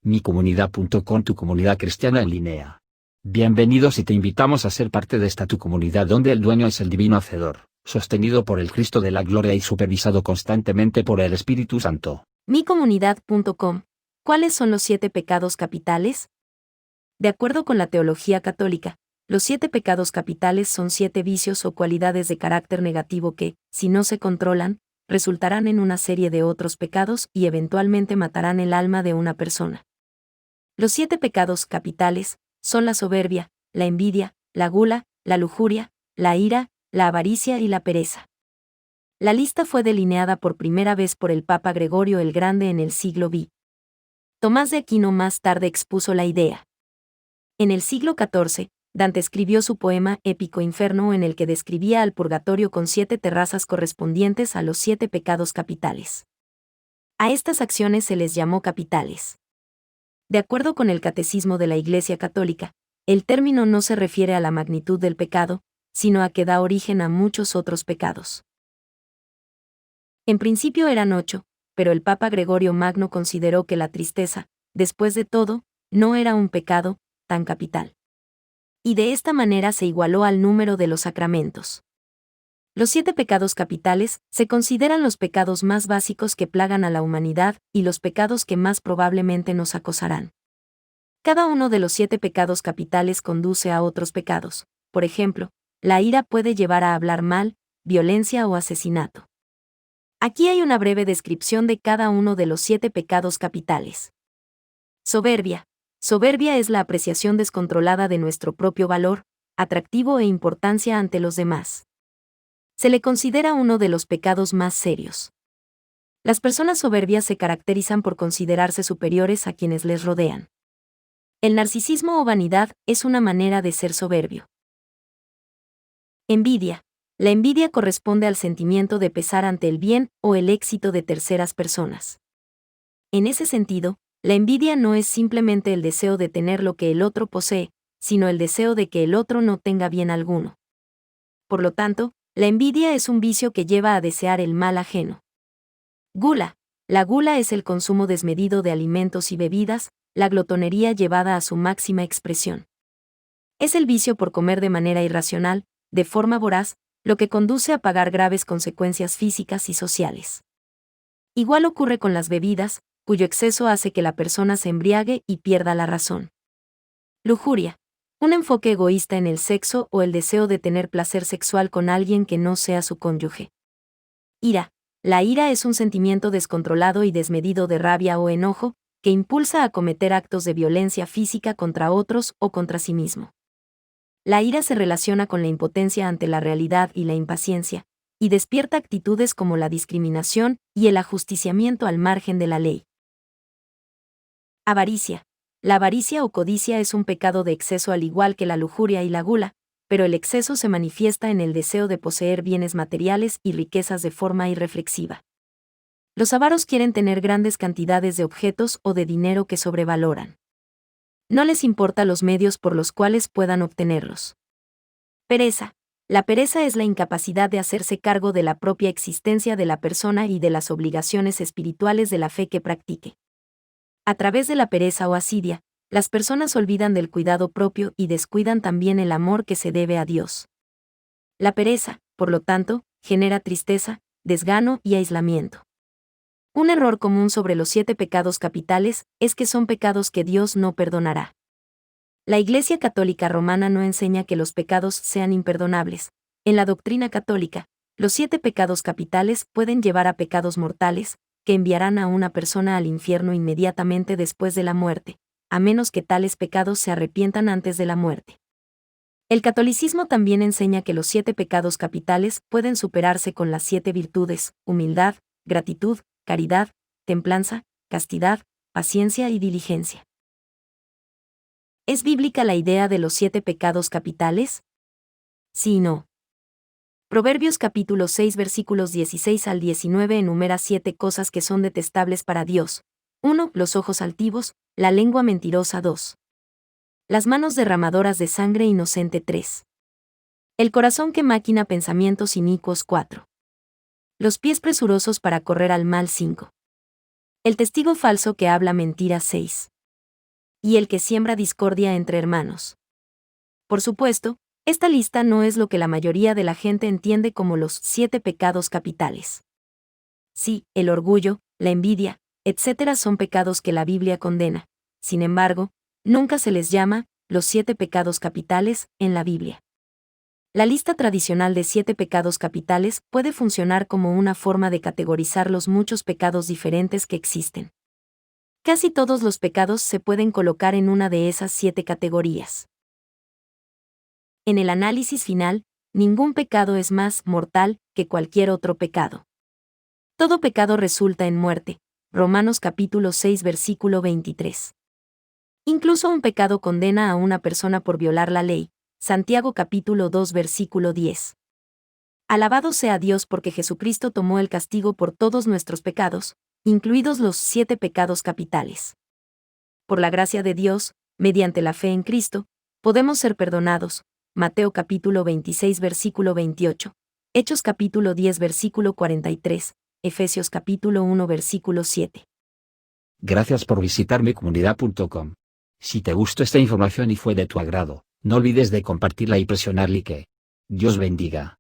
micomunidad.com, tu comunidad cristiana en línea. Bienvenidos y te invitamos a ser parte de esta tu comunidad donde el dueño es el divino Hacedor, sostenido por el Cristo de la Gloria y supervisado constantemente por el Espíritu Santo. micomunidad.com. ¿Cuáles son los 7 pecados capitales? De acuerdo con la teología católica, los 7 pecados capitales son 7 vicios o cualidades de carácter negativo que, si no se controlan, resultarán en una serie de otros pecados y eventualmente matarán el alma de una persona. Los 7 pecados capitales son la soberbia, la envidia, la gula, la lujuria, la ira, la avaricia y la pereza. La lista fue delineada por primera vez por el Papa Gregorio el Grande en el siglo V. Tomás de Aquino más tarde expuso la idea. En el siglo XIV, Dante escribió su poema épico Inferno en el que describía al purgatorio con 7 terrazas correspondientes a los 7 pecados capitales. A estas acciones se les llamó capitales. De acuerdo con el Catecismo de la Iglesia Católica, el término no se refiere a la magnitud del pecado, sino a que da origen a muchos otros pecados. En principio eran 8, pero el Papa Gregorio Magno consideró que la tristeza, después de todo, no era un pecado tan capital. Y de esta manera se igualó al número de los sacramentos. Los 7 pecados capitales se consideran los pecados más básicos que plagan a la humanidad y los pecados que más probablemente nos acosarán. Cada uno de los 7 pecados capitales conduce a otros pecados. Por ejemplo, la ira puede llevar a hablar mal, violencia o asesinato. Aquí hay una breve descripción de cada uno de los 7 pecados capitales. Soberbia. Soberbia es la apreciación descontrolada de nuestro propio valor, atractivo e importancia ante los demás. Se le considera uno de los pecados más serios. Las personas soberbias se caracterizan por considerarse superiores a quienes les rodean. El narcisismo o vanidad es una manera de ser soberbio. Envidia. La envidia corresponde al sentimiento de pesar ante el bien o el éxito de terceras personas. En ese sentido, la envidia no es simplemente el deseo de tener lo que el otro posee, sino el deseo de que el otro no tenga bien alguno. Por lo tanto, la envidia es un vicio que lleva a desear el mal ajeno. Gula. La gula es el consumo desmedido de alimentos y bebidas, la glotonería llevada a su máxima expresión. Es el vicio por comer de manera irracional, de forma voraz, lo que conduce a pagar graves consecuencias físicas y sociales. Igual ocurre con las bebidas, cuyo exceso hace que la persona se embriague y pierda la razón. Lujuria. Un enfoque egoísta en el sexo o el deseo de tener placer sexual con alguien que no sea su cónyuge. Ira. La ira es un sentimiento descontrolado y desmedido de rabia o enojo, que impulsa a cometer actos de violencia física contra otros o contra sí mismo. La ira se relaciona con la impotencia ante la realidad y la impaciencia, y despierta actitudes como la discriminación y el ajusticiamiento al margen de la ley. Avaricia. La avaricia o codicia es un pecado de exceso al igual que la lujuria y la gula, pero el exceso se manifiesta en el deseo de poseer bienes materiales y riquezas de forma irreflexiva. Los avaros quieren tener grandes cantidades de objetos o de dinero que sobrevaloran. No les importa los medios por los cuales puedan obtenerlos. Pereza. La pereza es la incapacidad de hacerse cargo de la propia existencia de la persona y de las obligaciones espirituales de la fe que practique. A través de la pereza o asidia, las personas olvidan del cuidado propio y descuidan también el amor que se debe a Dios. La pereza, por lo tanto, genera tristeza, desgano y aislamiento. Un error común sobre los 7 pecados capitales es que son pecados que Dios no perdonará. La Iglesia Católica Romana no enseña que los pecados sean imperdonables. En la doctrina católica, los 7 pecados capitales pueden llevar a pecados mortales, que enviarán a una persona al infierno inmediatamente después de la muerte, a menos que tales pecados se arrepientan antes de la muerte. El catolicismo también enseña que los 7 pecados capitales pueden superarse con las 7 virtudes: humildad, gratitud, caridad, templanza, castidad, paciencia y diligencia. ¿Es bíblica la idea de los 7 pecados capitales? Sí y no. Proverbios capítulo 6 versículos 16 al 19 enumera 7 cosas que son detestables para Dios. 1. Los ojos altivos, la lengua mentirosa. 2. Las manos derramadoras de sangre inocente. 3. El corazón que maquina pensamientos inicuos. 4. Los pies presurosos para correr al mal. 5. El testigo falso que habla mentira. 6. y el que siembra discordia entre hermanos. Por supuesto, esta lista no es lo que la mayoría de la gente entiende como los 7 pecados capitales. Sí, el orgullo, la envidia, etc. son pecados que la Biblia condena. Sin embargo, nunca se les llama los 7 pecados capitales en la Biblia. La lista tradicional de 7 pecados capitales puede funcionar como una forma de categorizar los muchos pecados diferentes que existen. Casi todos los pecados se pueden colocar en una de esas 7 categorías. En el análisis final, ningún pecado es más mortal que cualquier otro pecado. Todo pecado resulta en muerte. Romanos capítulo 6 versículo 23. Incluso un pecado condena a una persona por violar la ley. Santiago capítulo 2 versículo 10. Alabado sea Dios porque Jesucristo tomó el castigo por todos nuestros pecados, incluidos los 7 pecados capitales. Por la gracia de Dios, mediante la fe en Cristo, podemos ser perdonados. Mateo capítulo 26 versículo 28, Hechos capítulo 10 versículo 43, Efesios capítulo 1 versículo 7. Gracias por visitar micomunidad.com. Si te gustó esta información y fue de tu agrado, no olvides de compartirla y presionar like. Dios bendiga.